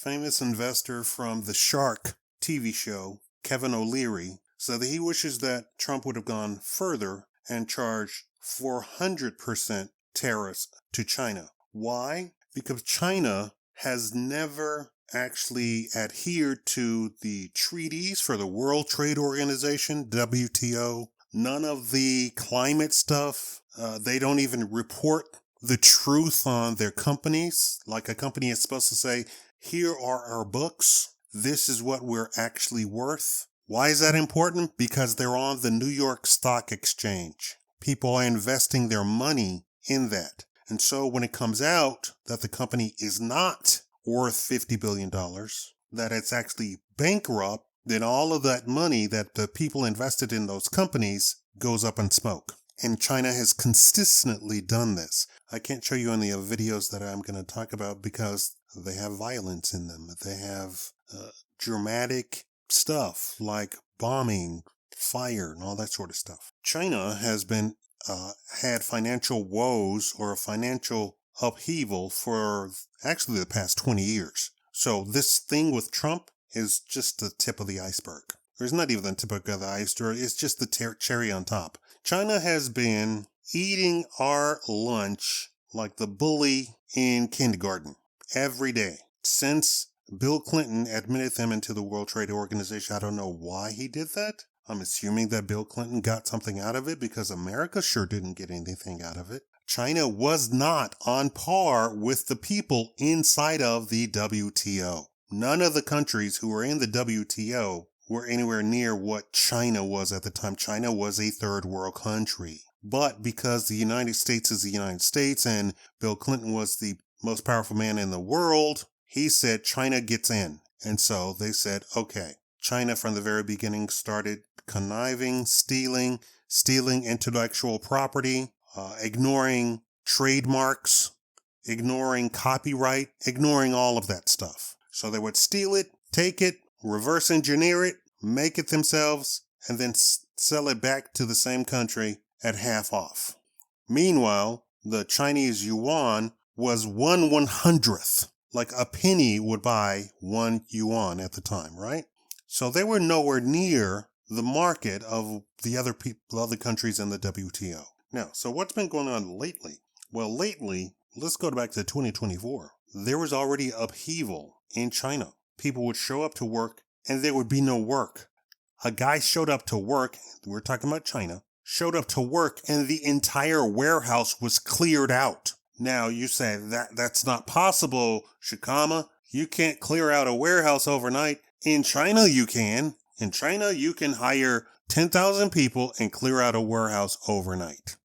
famous investor from the Shark TV show, Kevin O'Leary, said that he wishes that Trump would have gone further and charged 400% tariffs to China. Why? Because China has never actually adhered to the treaties for the World Trade Organization, WTO. None of the climate stuff. They don't even report the truth on their companies. Like a company is supposed to say, here are our books. This is what we're actually worth. Why is that important? Because they're on the New York Stock Exchange. People are investing their money in that. And so when it comes out that the company is not worth $50 billion, that it's actually bankrupt, then all of that money that the people invested in those companies goes up in smoke. And China has consistently done this. I can't show you any of the videos that I'm going to talk about because they have violence in them. They have dramatic stuff like bombing, fire, and all that sort of stuff. China has been had financial woes or financial upheaval for actually the past 20 years. So this thing with Trump is just the tip of the iceberg. It's not even the tip of the iceberg. It's just the cherry on top. China has been eating our lunch like the bully in kindergarten every day since Bill Clinton admitted them into the World Trade Organization. I don't know why he did that. I'm assuming that Bill Clinton got something out of it because America sure didn't get anything out of it. China was not on par with the people inside of the WTO. None of the countries who were in the WTO were anywhere near what China was at the time. China was a third world country. But because the United States is the United States and Bill Clinton was the most powerful man in the world, he said China gets in. And so they said, okay. China from the very beginning started conniving, stealing intellectual property, ignoring trademarks, ignoring copyright, ignoring all of that stuff. So they would steal it, take it, reverse engineer it, make it themselves, and then sell it back to the same country at half off. Meanwhile, the Chinese yuan was 1/100th. Like a penny would buy 1 yuan at the time, right? So they were nowhere near the market of the other countries in the WTO. Now, so what's been going on lately? Well, lately, let's go back to 2024. There was already upheaval in China. People would show up to work and there would be no work. A guy showed up to work, we're talking about China, showed up to work and the entire warehouse was cleared out. Now, you say that's not possible, Shakaama. You can't clear out a warehouse overnight. In China, you can. In China, you can hire 10,000 people and clear out a warehouse overnight.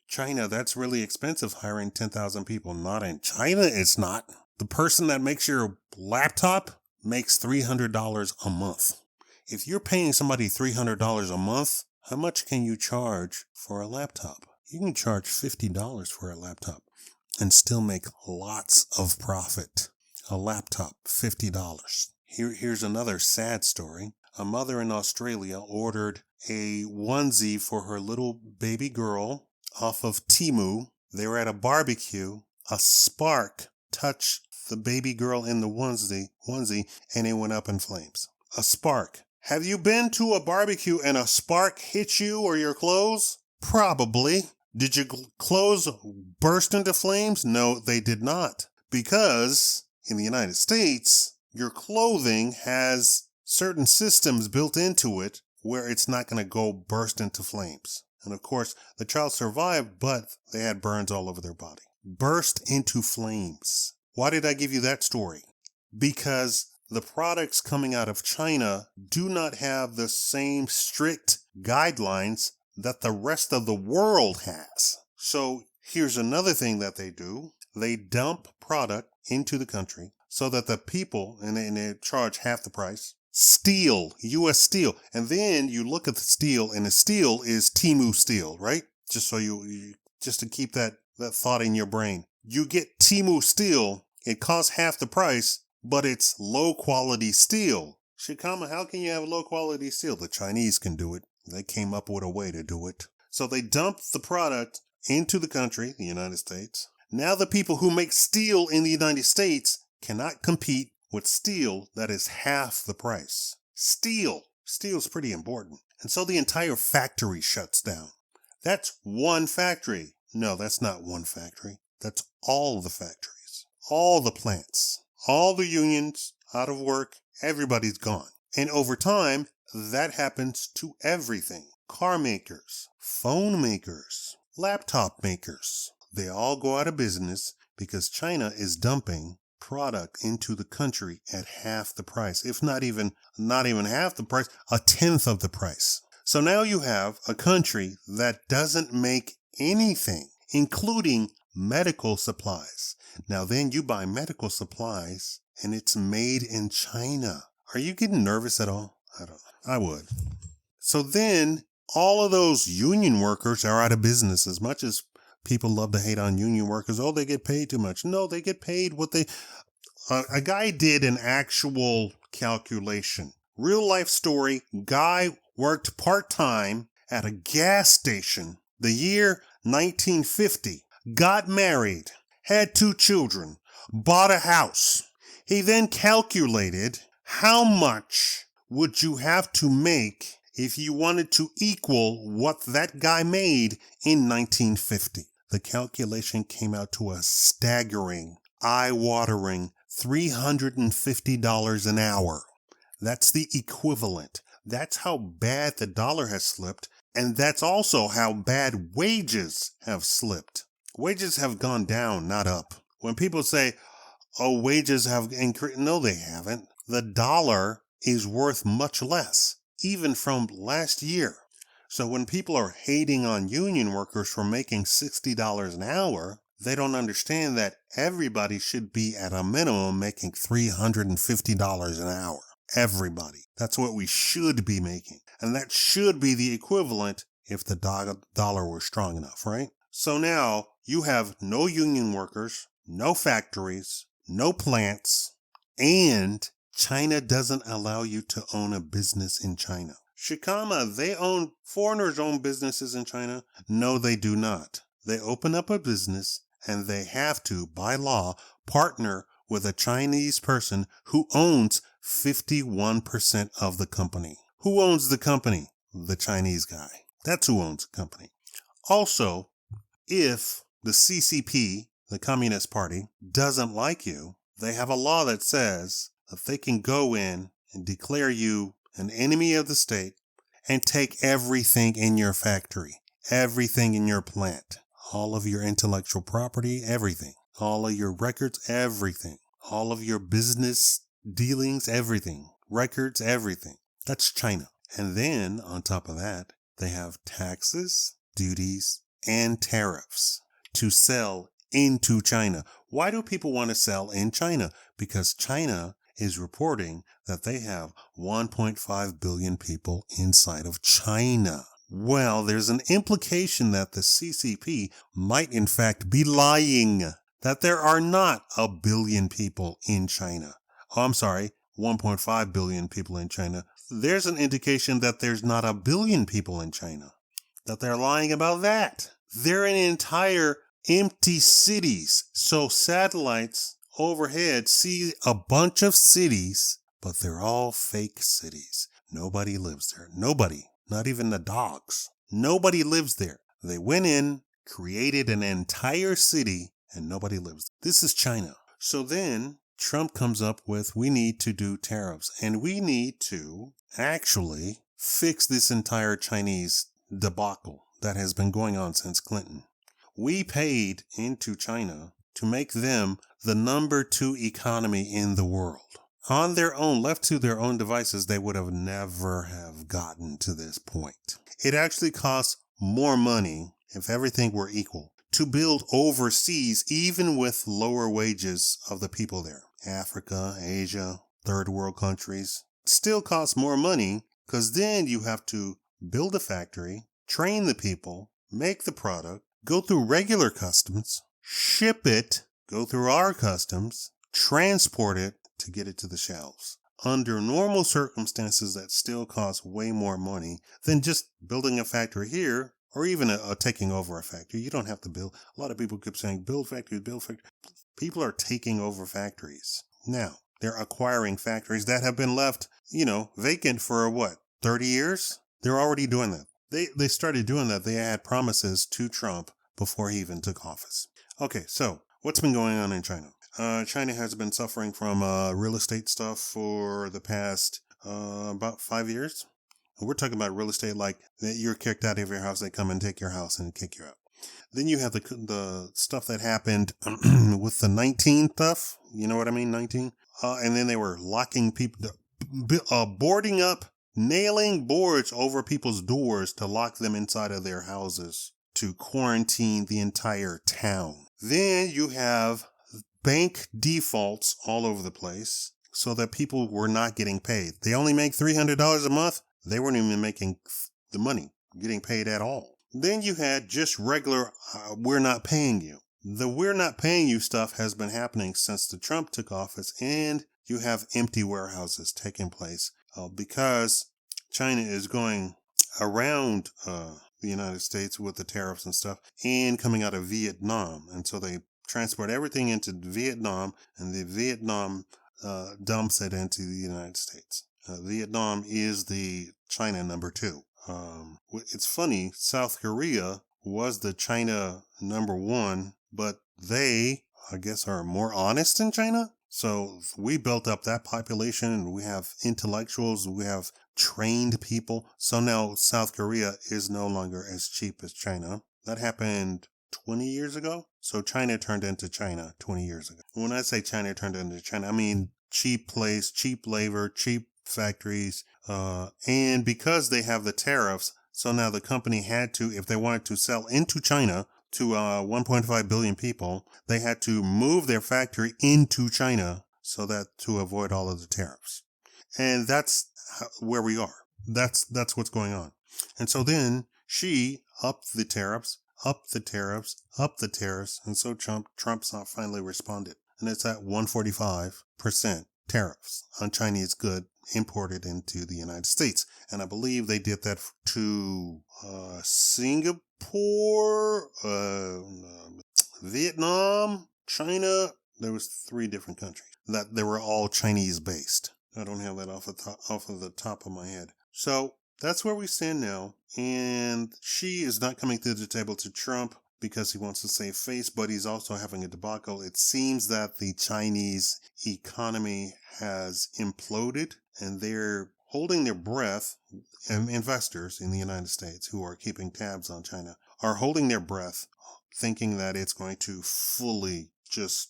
China, that's really expensive, hiring 10,000 people. Not in China, it's not. The person that makes your laptop makes $300 a month. If you're paying somebody $300 a month, how much can you charge for a laptop? You can charge $50 for a laptop and still make lots of profit. A laptop, $50. Here's another sad story. A mother in Australia ordered a onesie for her little baby girl off of Temu. They were at a barbecue. A spark touched the baby girl in the onesie and it went up in flames. A spark. Have you been to a barbecue and a spark hit you or your clothes? Probably. Did your clothes burst into flames? No, they did not. Because in the United States, your clothing has certain systems built into it where it's not going to go burst into flames. And of course, the child survived, but they had burns all over their body. Burst into flames. Why did I give you that story? Because the products coming out of China do not have the same strict guidelines that the rest of the world has. So here's another thing that they do. They dump product into the country so that the people, and they charge half the price, steal, U.S. steel. And then you look at the steel, and the steel is Temu steel, right? Just so just to keep that thought in your brain. You get Temu steel, it costs half the price, but it's low quality steel. Shakaama, how can you have low quality steel? The Chinese can do it. They came up with a way to do it. So they dump the product into the country, the United States. Now the people who make steel in the United States cannot compete with steel that is half the price. Steel's pretty important. And so the entire factory shuts down. That's one factory. No, that's not one factory. That's all the factories, all the plants, all the unions out of work. Everybody's gone. And over time, that happens to everything. Car makers, phone makers, laptop makers. They all go out of business because China is dumping product into the country at half the price, if not even half the price, a tenth of the price. So now you have a country that doesn't make anything, including medical supplies. Now then you buy medical supplies and it's made in China. Are you getting nervous at all? I don't know. I would. So then all of those union workers are out of business. As much as people love to hate on union workers, oh, they get paid too much. No, they get paid what they... a guy did an actual calculation. Real life story. Guy worked part-time at a gas station the year 1950. Got married. Had 2 children. Bought a house. He then calculated how much would you have to make if you wanted to equal what that guy made in 1950. The calculation came out to a staggering, eye-watering $350 an hour. That's the equivalent. That's how bad the dollar has slipped, and that's also how bad wages have slipped. Wages have gone down, not up. When people say, oh, wages have increased, no, they haven't. The dollar is worth much less, even from last year. So when people are hating on union workers for making $60 an hour, they don't understand that everybody should be at a minimum making $350 an hour. Everybody. That's what we should be making. And that should be the equivalent if the dollar were strong enough, right? So now you have no union workers, no factories, no plants, and China doesn't allow you to own a business in China. Shakaama, foreigners own businesses in China? No, they do not. They open up a business and they have to, by law, partner with a Chinese person who owns 51% of the company. Who owns the company? The Chinese guy. That's who owns the company. Also, if the CCP, the Communist Party, doesn't like you, they have a law that says that they can go in and declare you an enemy of the state and take everything in your factory, everything in your plant, all of your intellectual property, everything, all of your records, everything, all of your business dealings, everything, records, everything. That's China. And then on top of that, they have taxes, duties, and tariffs to sell into China. Why do people want to sell in China? Because China is reporting that they have 1.5 billion people inside of China. Well, there's an implication that the CCP might in fact be lying, that there are not a billion people in China. Oh, I'm sorry, 1.5 billion people in China. There's an indication that there's not a billion people in China, that they're lying about that. They're in entire empty cities. So satellites overhead see a bunch of cities, but they're all fake cities. Nobody lives there. Nobody. Not even the dogs. Nobody lives there. They went in, created an entire city, and nobody lives there. This is China. So then Trump comes up with, we need to do tariffs, and we need to actually fix this entire Chinese debacle that has been going on since Clinton. We paid into China to make them the number 2 economy in the world. On their own, left to their own devices, they would have never have gotten to this point. It actually costs more money, if everything were equal, to build overseas, even with lower wages of the people there. Africa, Asia, third world countries. It still costs more money because then you have to build a factory, train the people, make the product, go through regular customs, ship it, go through our customs, transport it to get it to the shelves. Under normal circumstances, that still costs way more money than just building a factory here or even a taking over a factory. You don't have to build. A lot of people keep saying, build factories, build factories. People are taking over factories. Now, They're acquiring factories that have been left, vacant for 30 years? They're already doing that. They started doing that. They had promises to Trump before he even took office. Okay, so what's been going on in China? China has been suffering from real estate stuff for the past about 5 years. We're talking about real estate like that you're kicked out of your house, they come and take your house and kick you out. Then you have the stuff that happened with the 19 stuff. You know what I mean, 19? And then they were locking people, boarding up, nailing boards over people's doors to lock them inside of their houses to quarantine the entire town. Then you have bank defaults all over the place so that people were not getting paid. They only make $300 a month. They weren't even making the money, getting paid at all. Then you had just regular, we're not paying you. The we're not paying you stuff has been happening since the Trump took office, and you have empty warehouses taking place because China is going around the United States with the tariffs and stuff and coming out of Vietnam. And so they transport everything into Vietnam, and the Vietnam dumps it into the United States. Vietnam is the China number 2. It's funny, South Korea was the China number 1, but they, I guess, are more honest than China. So we built up that population, and we have intellectuals, we have trained people. So now South Korea is no longer as cheap as China. That happened 20 years ago. So China turned into China 20 years ago. When I say China turned into China, I mean cheap place, cheap labor, cheap factories. And because they have the tariffs, so now the company had to, if they wanted to sell into China to 1.5 billion people, they had to move their factory into China so that to avoid all of the tariffs. And that's where we are. That's what's going on. And so then she upped the tariffs, and so Trump finally responded. And it's at 145% tariffs on Chinese goods imported into the United States. And I believe they did that to Singapore, Vietnam, China. There was 3 different countries that they were all Chinese based. I don't have that off of the top of my head. So that's where we stand now. And she is not coming to the table to Trump because he wants to save face, but he's also having a debacle. It seems that the Chinese economy has imploded, and they're holding their breath. And investors in the United States who are keeping tabs on China are holding their breath, thinking that it's going to fully just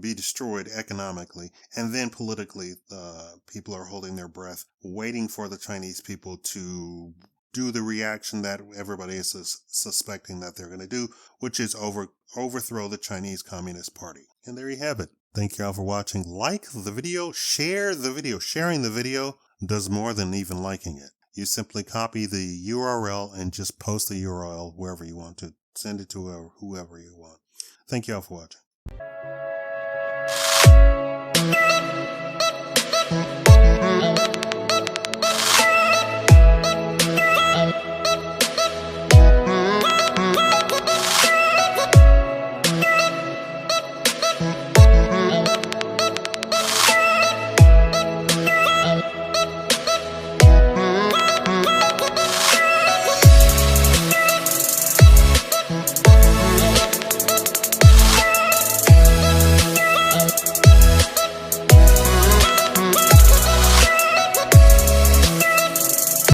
be destroyed economically. And then politically, people are holding their breath, waiting for the Chinese people to do the reaction that everybody is suspecting that they're going to do, which is overthrow the Chinese Communist Party. And there you have it. Thank you all for watching. Like the video, share the video. Sharing the video does more than even liking it. You simply copy the URL and just post the URL wherever you want to. Send it to whoever you want. Thank you all for watching.